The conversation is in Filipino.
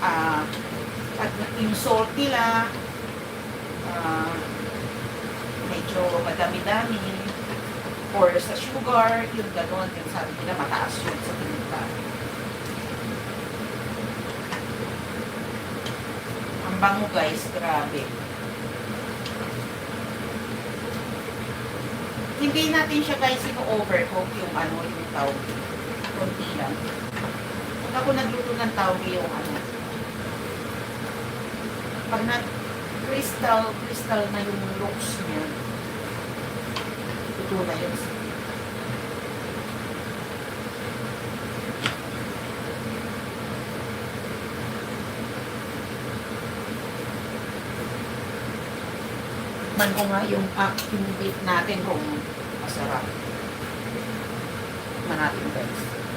ah, at yung salt nila, ah, medyo madami-dami, or sa sugar, yung gano'n, yung sabi nila mataas yun sa tinita. Ang bango guys, grabe. Hindi natin siya guys ino-overcook yung ano, yung tawgi. Kunti lang. Pag ako nagluto ng tawgi yung ano, pag crystal na yung looks niya, ito na yun. Man ko nga yung beef natin kung masarap. Man natin guys.